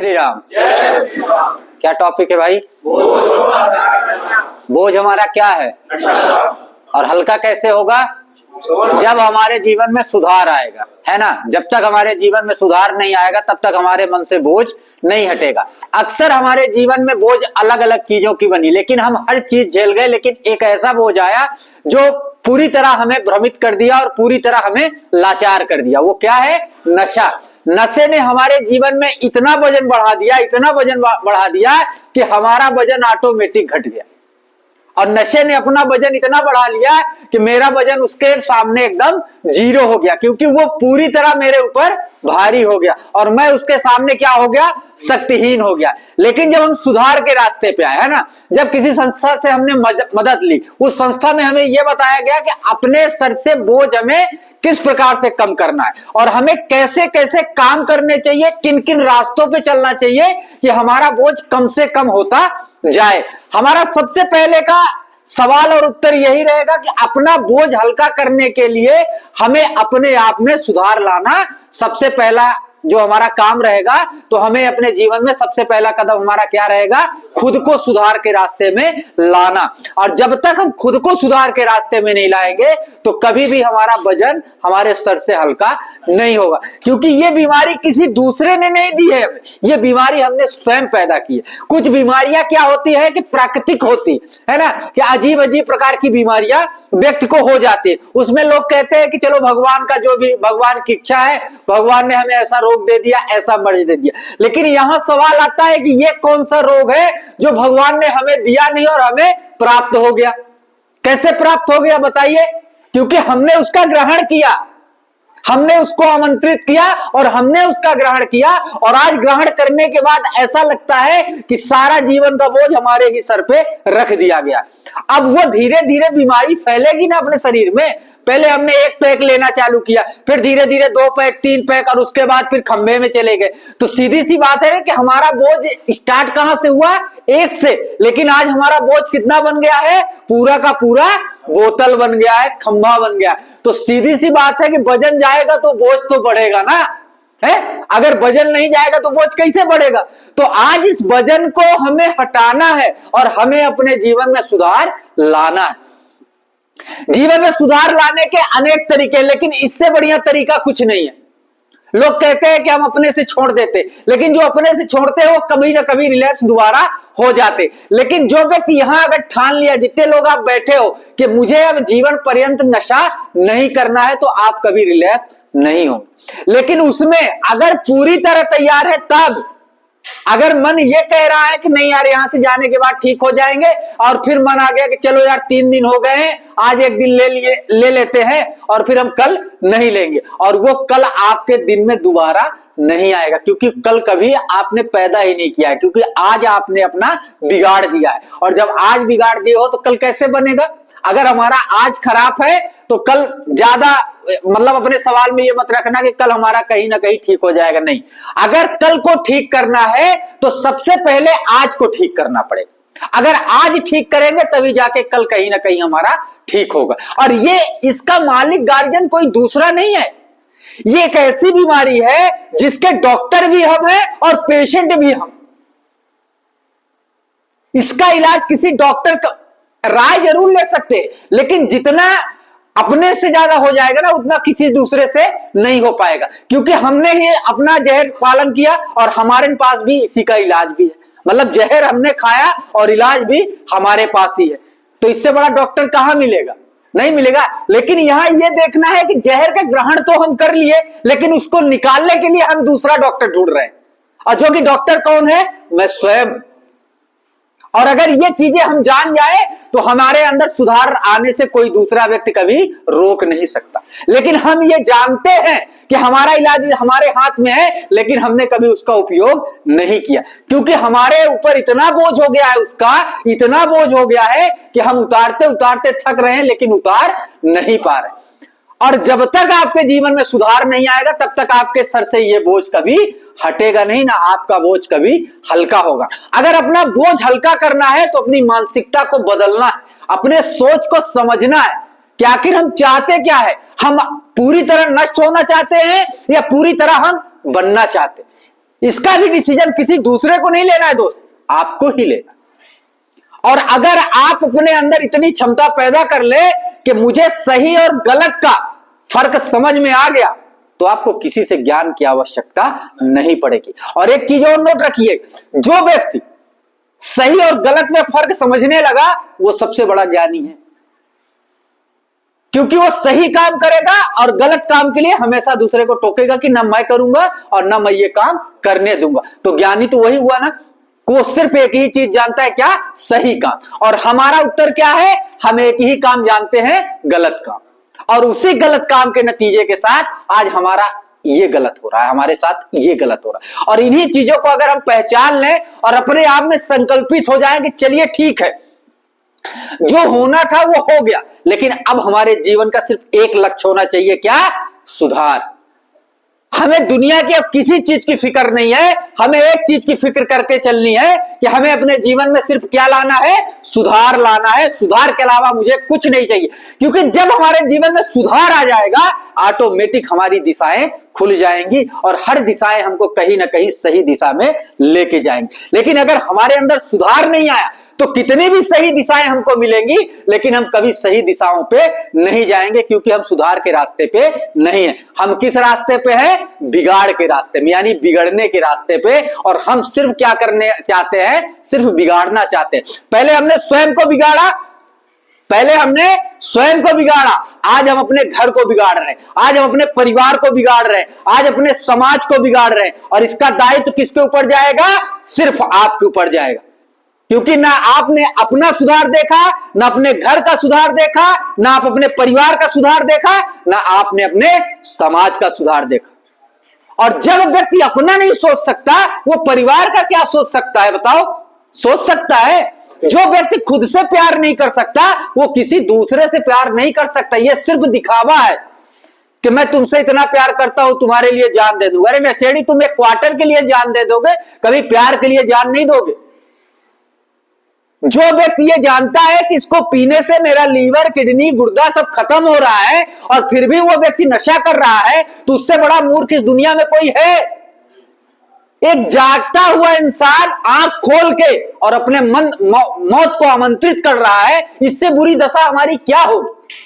श्री राम। जय श्री राम। क्या टॉपिक है भाई? बोझ हमारा क्या है और हल्का कैसे होगा? जब हमारे जीवन में सुधार आएगा, है ना। जब तक हमारे जीवन में सुधार नहीं आएगा तब तक हमारे मन से बोझ नहीं हटेगा। अक्सर हमारे जीवन में बोझ अलग अलग चीजों की बनी, लेकिन हम हर चीज झेल गए, लेकिन एक ऐसा बोझ आया जो पूरी तरह हमें भ्रमित कर दिया और पूरी तरह हमें लाचार कर दिया। वो क्या है? नशा। नशे ने हमारे जीवन में इतना वजन बढ़ा दिया, इतना वजन बढ़ा दिया कि हमारा वजन ऑटोमेटिक घट गया। और नशे ने अपना वजन इतना बढ़ा लिया कि मेरा वजन उसके सामने एकदम जीरो हो गया, क्योंकि वो पूरी तरह मेरे ऊपर भारी हो गया और मैं उसके सामने क्या हो गया? शक्तिहीन हो गया। लेकिन जब हम सुधार के रास्ते पे आए, है ना, जब किसी संस्था से हमने मदद ली, उस संस्था में हमें यह बताया गया कि अपने सर से बोझ हमें किस प्रकार से कम करना है और हमें कैसे कैसे काम करने चाहिए, किन किन रास्तों पे चलना चाहिए कि हमारा बोझ कम से कम होता जाए। हमारा सबसे पहले का सवाल और उत्तर यही रहेगा कि अपना बोझ हल्का करने के लिए हमें अपने आप में सुधार लाना सबसे पहला जो हमारा काम रहेगा। तो हमें अपने जीवन में सबसे पहला कदम हमारा क्या रहेगा? खुद को सुधार के रास्ते में लाना। और जब तक हम खुद को सुधार के रास्ते में नहीं लाएंगे तो कभी भी हमारा वजन हमारे सर से हल्का नहीं होगा, क्योंकि ये बीमारी किसी दूसरे ने नहीं दी है, ये बीमारी हमने स्वयं पैदा की है। कुछ बीमारियां क्या होती है कि प्राकृतिक होती है ना, कि अजीब अजीब प्रकार की बीमारियां व्यक्ति को हो जाती है। उसमें लोग कहते हैं कि चलो भगवान का जो भी भगवान की इच्छा है, भगवान ने हमें ऐसा रोग दे दिया, ऐसा मर्ज दे दिया। लेकिन यहां सवाल आता है कि ये कौन सा रोग है जो भगवान ने हमें दिया नहीं और हमें प्राप्त हो गया? कैसे प्राप्त हो गया बताइए? क्योंकि हमने उसका ग्रहण किया, हमने उसको आमंत्रित किया और हमने उसका ग्रहण किया, और आज ग्रहण करने के बाद ऐसा लगता है कि सारा जीवन का बोझ हमारे ही सर पे रख दिया गया। अब वो धीरे धीरे बीमारी फैलेगी ना अपने शरीर में। पहले हमने एक पैक लेना चालू किया, फिर धीरे धीरे 2 पैक 3 पैक, और उसके बाद फिर खंबे में चले गए। तो सीधी सी बात है कि हमारा बोझ स्टार्ट कहां से हुआ? एक से। लेकिन आज हमारा बोझ कितना बन गया है? पूरा का पूरा बोतल बन गया है, खंभा बन गया। तो सीधी सी बात है कि वजन जाएगा तो बोझ तो बढ़ेगा ना, है। अगर वजन नहीं जाएगा तो बोझ कैसे बढ़ेगा? तो आज इस वजन को हमें हटाना है और हमें अपने जीवन में सुधार लाना है। जीवन में सुधार लाने के अनेक तरीके, लेकिन इससे बढ़िया तरीका कुछ नहीं है। लोग कहते हैं कि हम अपने से छोड़ देते, लेकिन जो अपने से छोड़ते हैं वो कभी ना कभी रिलैप्स दोबारा हो जाते। लेकिन जो व्यक्ति यहां अगर ठान लिया, जितने लोग आप बैठे हो कि मुझे अब जीवन पर्यंत नशा नहीं करना है, तो आप कभी रिलैप्स नहीं हो। लेकिन उसमें अगर पूरी तरह तैयार है तब, अगर मन ये कह रहा है कि नहीं यार यहां से जाने के बाद ठीक हो जाएंगे, और फिर मन आ गया कि चलो यार 3 दिन हो गए हैं, आज एक दिन ले लेते हैं और फिर हम कल नहीं लेंगे, और वो कल आपके दिन में दोबारा नहीं आएगा, क्योंकि कल कभी आपने पैदा ही नहीं किया है, क्योंकि आज आपने अपना बिगाड़ दिया है। और जब आज बिगाड़ दिए हो तो कल कैसे बनेगा? अगर हमारा आज खराब है तो कल ज्यादा, मतलब अपने सवाल में ये मत रखना कि कल हमारा कहीं ना कहीं ठीक हो जाएगा, नहीं। अगर कल को ठीक करना है तो सबसे पहले आज को ठीक करना पड़ेगा। अगर आज ठीक करेंगे तभी जाके कल कहीं ना कहीं हमारा ठीक होगा। और ये इसका मालिक गार्जियन कोई दूसरा नहीं है, ये एक ऐसी बीमारी है जिसके डॉक्टर भी हम हैं और पेशेंट भी हम। इसका इलाज किसी डॉक्टर का राय जरूर ले सकते हैं, लेकिन जितना अपने से ज्यादा हो जाएगा ना, उतना किसी दूसरे से नहीं हो पाएगा, क्योंकि हमने ही अपना जहर पालन किया और हमारे पास भी इसी का इलाज भी है। मतलब जहर हमने खाया और इलाज भी हमारे पास ही है। तो इससे बड़ा डॉक्टर कहां मिलेगा? नहीं मिलेगा। लेकिन यहां यह देखना है कि जहर का ग्रहण तो हम कर लिए, लेकिन उसको निकालने के लिए हम दूसरा डॉक्टर ढूंढ रहे हैं, और जो कि डॉक्टर कौन है? मैं स्वयं। और अगर ये चीजें हम जान जाए तो हमारे अंदर सुधार आने से कोई दूसरा व्यक्ति कभी रोक नहीं सकता। लेकिन हम ये जानते हैं कि हमारा इलाज हमारे हाथ में है, लेकिन हमने कभी उसका उपयोग नहीं किया, क्योंकि हमारे ऊपर इतना बोझ हो गया है, उसका इतना बोझ हो गया है कि हम उतारते उतारते थक रहे हैं, लेकिन उतार नहीं पा रहे। और जब तक आपके जीवन में सुधार नहीं आएगा तब तक आपके सर से ये बोझ कभी हटेगा नहीं, ना आपका बोझ कभी हल्का होगा। अगर अपना बोझ हल्का करना है तो अपनी मानसिकता को बदलना है, अपने सोच को समझना है कि आखिर हम चाहते क्या है। हम पूरी तरह नष्ट होना चाहते हैं या पूरी तरह हम बनना चाहते हैं? इसका भी डिसीजन किसी दूसरे को नहीं लेना है दोस्त, आपको ही लेना। और अगर आप अपने अंदर इतनी क्षमता पैदा कर ले कि मुझे सही और गलत का फर्क समझ में आ गया, तो आपको किसी से ज्ञान की आवश्यकता नहीं पड़ेगी। और एक चीज और नोट रखिए, जो व्यक्ति सही और गलत में फर्क समझने लगा वो सबसे बड़ा ज्ञानी है, क्योंकि वो सही काम करेगा और गलत काम के लिए हमेशा दूसरे को टोकेगा कि ना मैं करूंगा और ना मैं ये काम करने दूंगा। तो ज्ञानी तो वही हुआ ना, वो सिर्फ एक ही चीज जानता है, क्या? सही काम। और हमारा उत्तर क्या है? हम एक ही काम जानते हैं, गलत काम। और उसी गलत काम के नतीजे के साथ आज हमारा ये गलत हो रहा है, हमारे साथ ये गलत हो रहा है। और इन्हीं चीजों को अगर हम पहचान लें और अपने आप में संकल्पित हो जाएं कि चलिए ठीक है, जो होना था वो हो गया, लेकिन अब हमारे जीवन का सिर्फ एक लक्ष्य होना चाहिए, क्या? सुधार। हमें दुनिया की अब किसी चीज की फिक्र नहीं है, हमें एक चीज की फिक्र करके चलनी है कि हमें अपने जीवन में सिर्फ क्या लाना है? सुधार लाना है। सुधार के अलावा मुझे कुछ नहीं चाहिए, क्योंकि जब हमारे जीवन में सुधार आ जाएगा, ऑटोमेटिक हमारी दिशाएं खुल जाएंगी और हर दिशाएं हमको कहीं ना कहीं सही दिशा में लेके जाएंगी। लेकिन अगर हमारे अंदर सुधार नहीं आया तो कितनी भी सही दिशाएं हमको मिलेंगी, लेकिन हम कभी सही दिशाओं पे नहीं जाएंगे, क्योंकि हम सुधार के रास्ते पे नहीं है। हम किस रास्ते पे हैं? बिगाड़ के रास्ते में, यानी बिगड़ने के रास्ते पे। और हम सिर्फ क्या करने चाहते हैं? सिर्फ बिगाड़ना चाहते हैं। पहले हमने स्वयं को बिगाड़ा, आज हम अपने घर को बिगाड़ रहे हैं, आज हम अपने परिवार को बिगाड़ रहे हैं, आज अपने समाज को बिगाड़ रहे हैं। और इसका दायित्व किसके ऊपर जाएगा? सिर्फ आपके ऊपर जाएगा, क्योंकि ना आपने अपना सुधार देखा, ना अपने घर का सुधार देखा, ना आप अपने परिवार का सुधार देखा, ना आपने अपने समाज का सुधार देखा। और जब व्यक्ति अपना नहीं सोच सकता, वो परिवार का क्या सोच सकता है? बताओ, सोच सकता है? जो व्यक्ति खुद से प्यार नहीं कर सकता, वो किसी दूसरे से प्यार नहीं कर सकता। ये सिर्फ दिखावा है कि मैं तुमसे इतना प्यार करता हूं, तुम्हारे लिए जान दे दूंगा। अरे नशेड़ी, तुम एक क्वार्टर के लिए जान दे दोगे, कभी प्यार के लिए जान नहीं दोगे। जो व्यक्ति ये जानता है कि इसको पीने से मेरा लीवर, किडनी, गुर्दा सब खत्म हो रहा है, और फिर भी वो व्यक्ति नशा कर रहा है, तो उससे बड़ा मूर्ख इस दुनिया में कोई है? एक जागता हुआ इंसान आंख खोल के और अपने मौत को आमंत्रित कर रहा है, इससे बुरी दशा हमारी क्या होगी?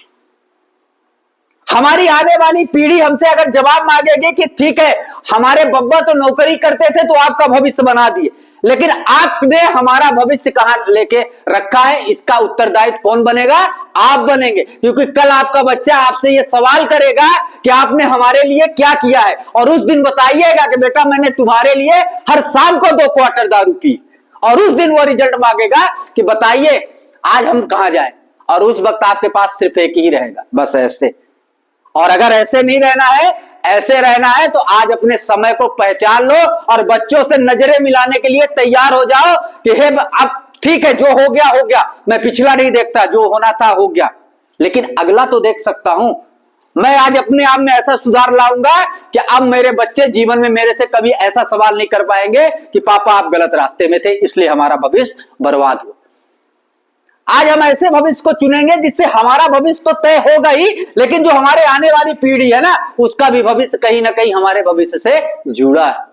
हमारी आने वाली पीढ़ी हमसे अगर जवाब मांगेगी कि ठीक है, हमारे बब्बा तो नौकरी करते थे तो आपका भविष्य बना दिए, लेकिन आपने हमारा भविष्य कहां लेके रखा है, इसका उत्तरदायित्व कौन बनेगा? आप बनेंगे। क्योंकि कल आपका बच्चा आपसे यह सवाल करेगा कि आपने हमारे लिए क्या किया है, और उस दिन बताइएगा कि बेटा मैंने तुम्हारे लिए हर शाम को 2 क्वार्टर दारू पी। और उस दिन वो रिजल्ट मांगेगा कि बताइए आज हम कहां जाएं, और उस वक्त आपके पास सिर्फ एक ही रहेगा, बस ऐसे। और अगर ऐसे नहीं रहना है, ऐसे रहना है, तो आज अपने समय को पहचान लो और बच्चों से नजरें मिलाने के लिए तैयार हो जाओ कि हे अब ठीक है, जो हो गया हो गया, मैं पिछला नहीं देखता, जो होना था हो गया, लेकिन अगला तो देख सकता हूं। मैं आज अपने आप में ऐसा सुधार लाऊंगा कि अब मेरे बच्चे जीवन में मेरे से कभी ऐसा सवाल नहीं कर पाएंगे कि पापा आप गलत रास्ते में थे, इसलिए हमारा भविष्य बर्बाद हुआ। आज हम ऐसे भविष्य को चुनेंगे जिससे हमारा भविष्य तो तय होगा ही, लेकिन जो हमारे आने वाली पीढ़ी है ना, उसका भी भविष्य कहीं ना कहीं हमारे भविष्य से जुड़ा है।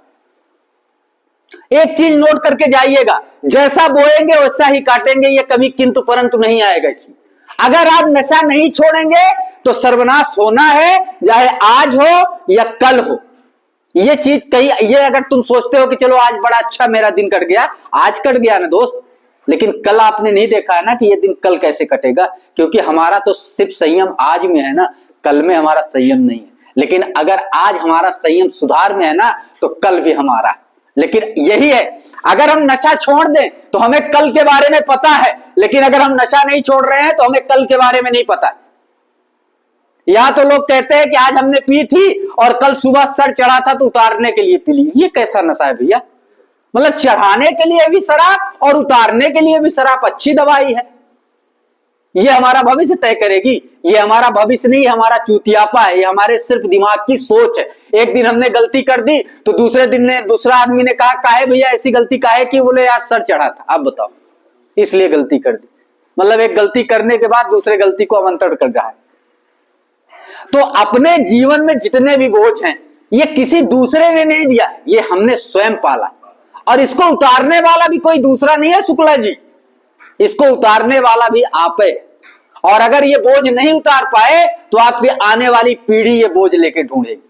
एक चीज नोट करके जाइएगा, जैसा बोएंगे वैसा ही काटेंगे, ये कभी किंतु परंतु नहीं आएगा इसमें। अगर आप नशा नहीं छोड़ेंगे तो सर्वनाश होना है, चाहे आज हो या कल हो। ये चीज कहीं, ये अगर तुम सोचते हो कि चलो आज बड़ा अच्छा मेरा दिन कट गया, आज कट गया ना दोस्त, लेकिन कल आपने नहीं देखा है ना कि ये दिन कल कैसे कटेगा, क्योंकि हमारा तो सिर्फ संयम आज में है ना, कल में हमारा संयम नहीं है। लेकिन अगर आज हमारा संयम सुधार में है ना, तो कल भी हमारा है। लेकिन यही है, अगर हम नशा छोड़ दें तो हमें कल के बारे में पता है, लेकिन अगर हम नशा नहीं छोड़ रहे हैं तो हमें कल के बारे में नहीं पता है। यहां तो लोग कहते हैं कि आज हमने पी थी और कल सुबह सर चढ़ा था तो उतारने के लिए पी ली। ये कैसा नशा है भैया? मतलब चढ़ाने के लिए भी शराब और उतारने के लिए भी शराब अच्छी दवाई है। ये हमारा भविष्य तय करेगी? ये हमारा भविष्य नहीं, हमारा चूतियापा है, ये हमारे सिर्फ दिमाग की सोच है। एक दिन हमने गलती कर दी तो दूसरे दिन ने दूसरा आदमी ने कहा काहे भैया ऐसी गलती काहे की? बोले यार सर चढ़ा था। अब बताओ, इसलिए गलती कर दी। मतलब एक गलती करने के बाद दूसरे गलती को आमंत्रण कर रहा है। तो अपने जीवन में जितने भी बोझ हैं ये किसी दूसरे ने नहीं दिया, ये हमने स्वयं पाला। और इसको उतारने वाला भी कोई दूसरा नहीं है शुक्ला जी, इसको उतारने वाला भी आप है। और अगर ये बोझ नहीं उतार पाए तो आपकी आने वाली पीढ़ी ये बोझ लेके ढूंढेगी,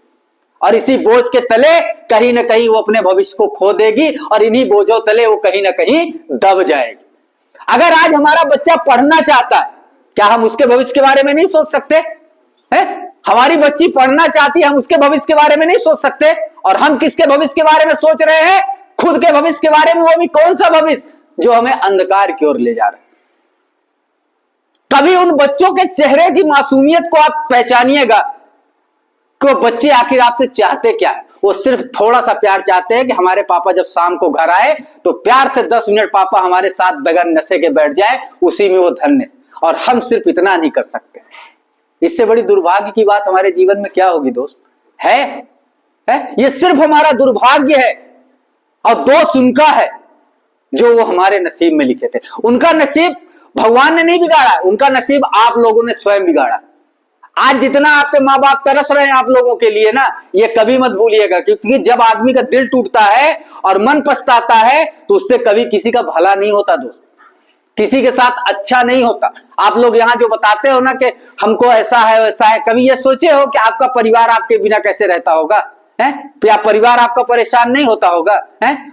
और इसी बोझ के तले कहीं ना कहीं वो अपने भविष्य को खो देगी, और इन्हीं बोझों तले वो कहीं ना कहीं दब जाएगी। अगर आज हमारा बच्चा पढ़ना चाहता है, क्या हम उसके भविष्य के बारे में नहीं सोच सकते हैं? हमारी बच्ची पढ़ना चाहती है, हम उसके भविष्य के बारे में नहीं सोच सकते? और हम किसके भविष्य के बारे में सोच रहे हैं? खुद के भविष्य के बारे में। वो भी कौन सा भविष्य जो हमें अंधकार की ओर ले जा रहा है। कभी उन बच्चों के चेहरे की मासूमियत को आप पहचानिएगा कि वो बच्चे आखिर आपसे चाहते क्या है। वो सिर्फ थोड़ा सा प्यार चाहते हैं कि हमारे पापा जब शाम को घर आए तो प्यार से 10 मिनट पापा हमारे साथ बगैर नशे के बैठ जाए, उसी में वो धन्य। और हम सिर्फ इतना नहीं कर सकते। इससे बड़ी दुर्भाग्य की बात हमारे जीवन में क्या होगी दोस्त? है? ये सिर्फ हमारा दुर्भाग्य है, और दोष उनका है जो वो हमारे नसीब में लिखे थे। उनका नसीब भगवान ने नहीं बिगाड़ा, उनका नसीब आप लोगों ने स्वयं बिगाड़ा। आज जितना आपके माँ बाप तरस रहे हैं आप लोगों के लिए ना, ये कभी मत भूलिएगा, क्योंकि जब आदमी का दिल टूटता है और मन पछताता है तो उससे कभी किसी का भला नहीं होता दोस्त, किसी के साथ अच्छा नहीं होता। आप लोग यहाँ जो बताते हो ना कि हमको ऐसा है वैसा है, कभी ये सोचे हो कि आपका परिवार आपके बिना कैसे रहता होगा? या परिवार आपका परेशान नहीं होता होगा?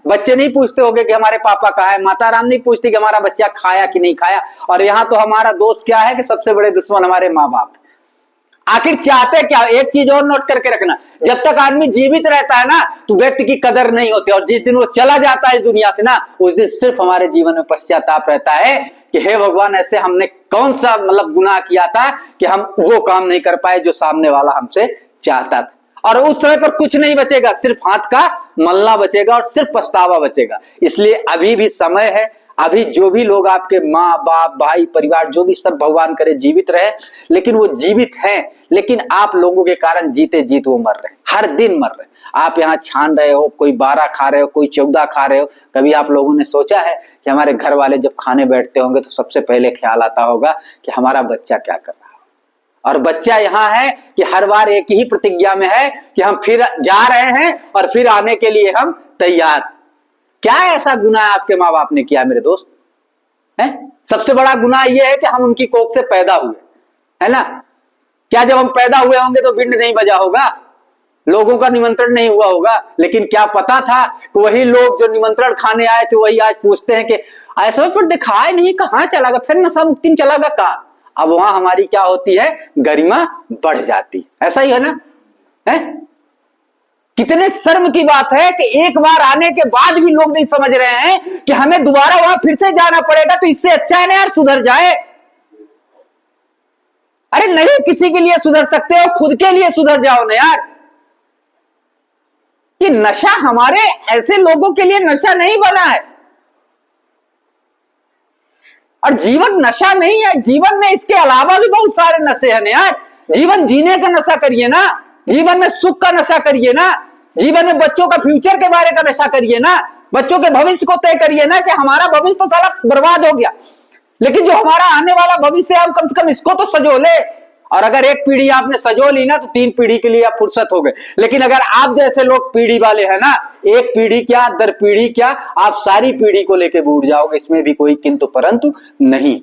बच्चे नहीं पूछते होंगे कि हमारे पापा कहाँ है, माता राम नहीं पूछती कि हमारा बच्चा खाया कि नहीं खाया। और यहाँ तो हमारा दोस्त क्या है कि सबसे बड़े दुश्मन हमारे माँ बाप। आखिर चाहते क्या? एक चीज और नोट करके रखना, जब तक आदमी जीवित रहता है ना तो व्यक्ति की कदर नहीं होती, और जिस दिन वो चला जाता है इस दुनिया से ना, उस दिन सिर्फ हमारे जीवन में पश्चाताप रहता है कि हे भगवान, ऐसे हमने कौन सा गुनाह किया था कि हम वो काम नहीं कर पाए जो सामने वाला हमसे चाहता था। और उस समय पर कुछ नहीं बचेगा, सिर्फ हाथ का मलना बचेगा और सिर्फ पछतावा बचेगा। इसलिए अभी भी समय है, अभी जो भी लोग आपके माँ बाप भाई परिवार जो भी सब भगवान करे जीवित रहे, लेकिन वो जीवित हैं, लेकिन आप लोगों के कारण जीते जीत वो मर रहे, हर दिन मर रहे। आप यहाँ छान रहे हो, कोई 12 खा रहे हो, कोई 14 खा रहे हो। कभी आप लोगों ने सोचा है कि हमारे घर वाले जब खाने बैठते होंगे तो सबसे पहले ख्याल आता होगा कि हमारा बच्चा क्या कर रहा है? और बच्चा यहाँ है कि हर बार एक ही प्रतिज्ञा में है कि हम फिर जा रहे हैं और फिर आने के लिए हम तैयार। क्या ऐसा गुनाह आपके माँ बाप ने किया मेरे दोस्त? सबसे बड़ा गुनाह यह है कि हम उनकी कोख से पैदा हुए, है ना? क्या जब हम पैदा हुए होंगे तो बिंड नहीं बजा होगा, लोगों का निमंत्रण नहीं हुआ होगा? लेकिन क्या पता था कि वही लोग जो निमंत्रण खाने आए थे वही आज पूछते हैं कि ऐसा पर दिखाए नहीं, कहाँ चला गया, फिर नशा मुक्ति में चला गया कहाँ? अब वहां हमारी क्या होती है? गरिमा बढ़ जाती। ऐसा ही है ना? कितने शर्म की बात है कि एक बार आने के बाद भी लोग नहीं समझ रहे हैं कि हमें दोबारा वहां फिर से जाना पड़ेगा, तो इससे अच्छा है ना यार सुधर जाए। अरे नहीं किसी के लिए सुधर सकते हो, खुद के लिए सुधर जाओ ना यार। ये नशा हमारे ऐसे लोगों के लिए नशा नहीं बना है, और जीवन नशा नहीं है। जीवन में इसके अलावा भी बहुत सारे नशे हैं यार। जीवन जीने का नशा करिए ना, जीवन में सुख का नशा करिए ना, जीवन में बच्चों का फ्यूचर के बारे का नशा करिए ना, बच्चों के भविष्य को तय करिए ना कि हमारा भविष्य तो सारा बर्बाद हो गया, लेकिन जो हमारा आने वाला भविष्य है हम कम से कम इसको तो सजो ले। और अगर एक पीढ़ी आपने सजो ली ना तो 3 पीढ़ी के लिए आप फुर्सत हो गए। लेकिन अगर आप जैसे लोग पीढ़ी वाले हैं ना, एक पीढ़ी क्या दर पीढ़ी क्या, आप सारी पीढ़ी को लेके बूढ़ जाओगे, इसमें भी कोई किंतु परंतु नहीं।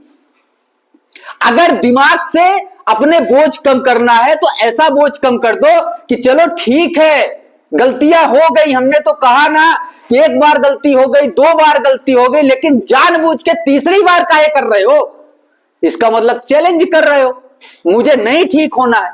अगर दिमाग से अपने बोझ कम करना है तो ऐसा बोझ कम कर दो कि चलो ठीक है गलतियां हो गई, हमने तो कहा ना कि एक बार गलती हो गई, 2 बार गलती हो गई, लेकिन जानबूझ के तीसरी बार काहे कर रहे हो? इसका मतलब चैलेंज कर रहे हो, मुझे नहीं ठीक होना है।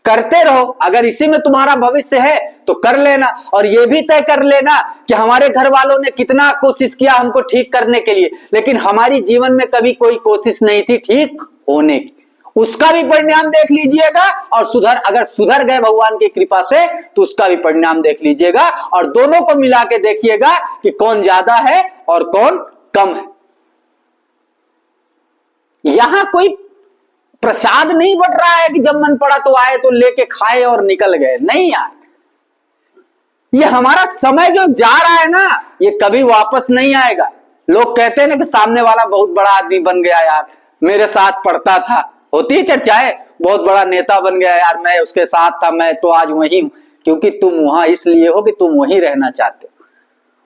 करते रहो, अगर इसी में तुम्हारा भविष्य है तो कर लेना। और यह भी तय कर लेना कि हमारे घर वालों ने कितना कोशिश किया हमको ठीक करने के लिए, लेकिन हमारी जीवन में कभी कोई कोशिश नहीं थी ठीक होने की। उसका भी परिणाम देख लीजिएगा, और अगर सुधर गए भगवान की कृपा से तो उसका भी परिणाम देख लीजिएगा, और दोनों को मिला के देखिएगा कि कौन ज्यादा है और कौन कम है। यहां कोई प्रसाद नहीं बट रहा है कि जब मन पड़ा तो आए तो लेके खाए और निकल गए, नहीं यार। ये हमारा समय जो जा रहा है ना, ये कभी वापस नहीं आएगा। लोग कहते हैं ना कि सामने वाला बहुत बड़ा आदमी बन गया यार, मेरे साथ पढ़ता था, होती है चर्चाएं, बहुत बड़ा नेता बन गया यार, मैं उसके साथ था, मैं तो आज वही हूं। क्योंकि तुम वहां इसलिए हो कि तुम वहीं रहना चाहते हो।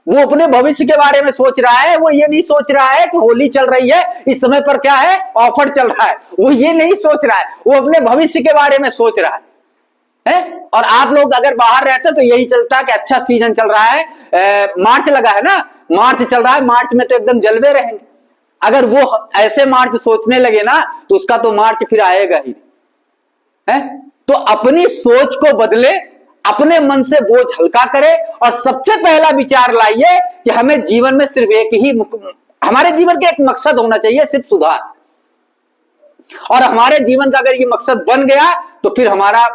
वो अपने भविष्य के बारे में सोच रहा है, वो ये नहीं सोच रहा है कि होली चल रही है, इस समय पर क्या है, ऑफर चल रहा है, वो ये नहीं सोच रहा है, वो अपने भविष्य के बारे में सोच रहा है। और आप लोग अगर बाहर रहते तो यही चलता कि अच्छा सीजन चल रहा है, मार्च लगा है ना, मार्च चल रहा है, मार्च में तो एकदम जलवे रहेंगे। अगर वो ऐसे मार्च सोचने लगे ना तो उसका तो मार्च फिर आएगा ही है। तो अपनी सोच को बदले, अपने मन से बोझ हल्का करे और सबसे पहला विचार लाइए कि हमें जीवन में सिर्फ एक ही, हमारे जीवन का एक मकसद होना चाहिए, सिर्फ सुधार। और हमारे जीवन का अगर ये मकसद बन गया तो फिर हमारा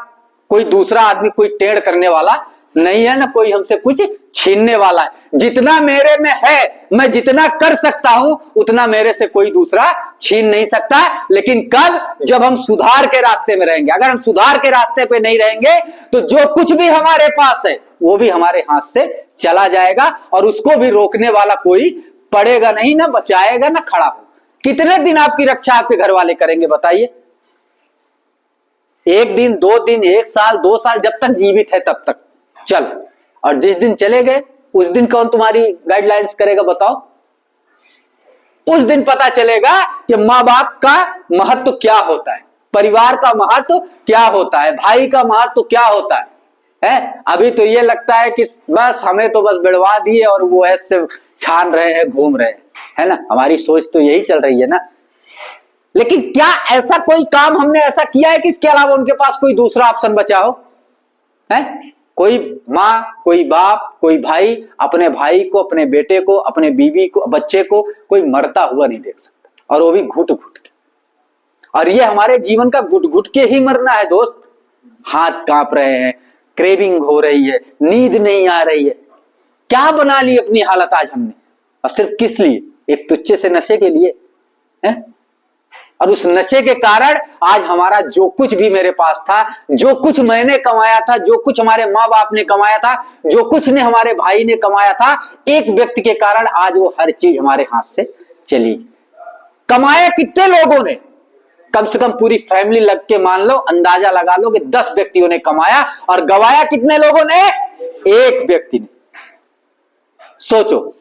कोई दूसरा आदमी कोई टेढ़ करने वाला नहीं है, ना कोई हमसे कुछ छीनने वाला है। जितना मेरे में है, मैं जितना कर सकता हूं उतना मेरे से कोई दूसरा छीन नहीं सकता। लेकिन कब? जब हम सुधार के रास्ते में रहेंगे। अगर हम सुधार के रास्ते पे नहीं रहेंगे तो जो कुछ भी हमारे पास है वो भी हमारे हाथ से चला जाएगा और उसको भी रोकने वाला कोई पड़ेगा नहीं, ना बचाएगा ना खड़ा हो। कितने दिन आपकी रक्षा आपके घर वाले करेंगे बताइए? एक दिन, 2 दिन, 1 साल, 2 साल, जब तक जीवित है तब तक चल। और जिस दिन चले गए उस दिन कौन तुम्हारी गाइडलाइंस करेगा बताओ? उस दिन पता चलेगा कि माँ बाप का महत्व क्या होता है, परिवार का महत्व क्या होता है, भाई का महत्व क्या होता है? अभी तो ये लगता है कि बस हमें तो बस बिड़वा दिए और वो ऐसे छान रहे हैं, घूम रहे हैं, है ना। हमारी सोच तो यही चल रही है ना। लेकिन क्या ऐसा कोई काम हमने ऐसा किया है कि इसके अलावा उनके पास कोई दूसरा ऑप्शन बचा हो? है कोई माँ, कोई बाप, कोई भाई अपने भाई को, अपने बेटे को, अपने बीवी को, बच्चे को कोई मरता हुआ नहीं देख सकता, और वो भी घुट घुट के। और ये हमारे जीवन का घुट घुट के ही मरना है दोस्त। हाथ कांप रहे हैं, क्रेविंग हो रही है, नींद नहीं आ रही है। क्या बना ली अपनी हालत आज हमने, और सिर्फ किस लिए? एक तुच्छे से नशे के लिए है। और उस नशे के कारण आज हमारा जो कुछ भी मेरे पास था, जो कुछ मैंने कमाया था, जो कुछ हमारे माँ बाप ने कमाया था, जो कुछ ने हमारे भाई ने कमाया था, एक व्यक्ति के कारण आज वो हर चीज हमारे हाथ से चली। कमाया कितने लोगों ने? कम से कम पूरी फैमिली लग के मान लो, अंदाजा लगा लो कि 10 व्यक्तियों ने कमाया, और गवाया कितने लोगों ने? एक व्यक्ति ने। सोचो,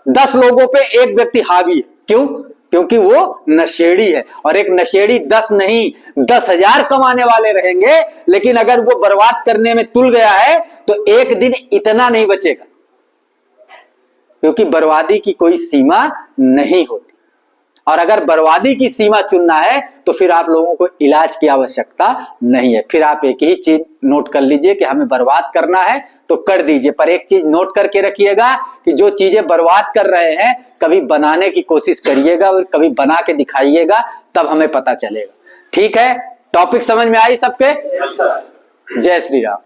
10 लोगों पे एक व्यक्ति हावी है। क्यों? क्योंकि वो नशेड़ी है। और एक नशेड़ी 10 नहीं 10,000 कमाने वाले रहेंगे, लेकिन अगर वो बर्बाद करने में तुल गया है तो एक दिन इतना नहीं बचेगा, क्योंकि बर्बादी की कोई सीमा नहीं होती। और अगर बर्बादी की सीमा चुनना है तो फिर आप लोगों को इलाज की आवश्यकता नहीं है। फिर आप एक ही चीज नोट कर लीजिए कि हमें बर्बाद करना है तो कर दीजिए, पर एक चीज नोट करके रखिएगा कि जो चीजें बर्बाद कर रहे हैं कभी बनाने की कोशिश करिएगा और कभी बना के दिखाइएगा, तब हमें पता चलेगा। ठीक है, टॉपिक समझ में आई सबके? जय श्री राम।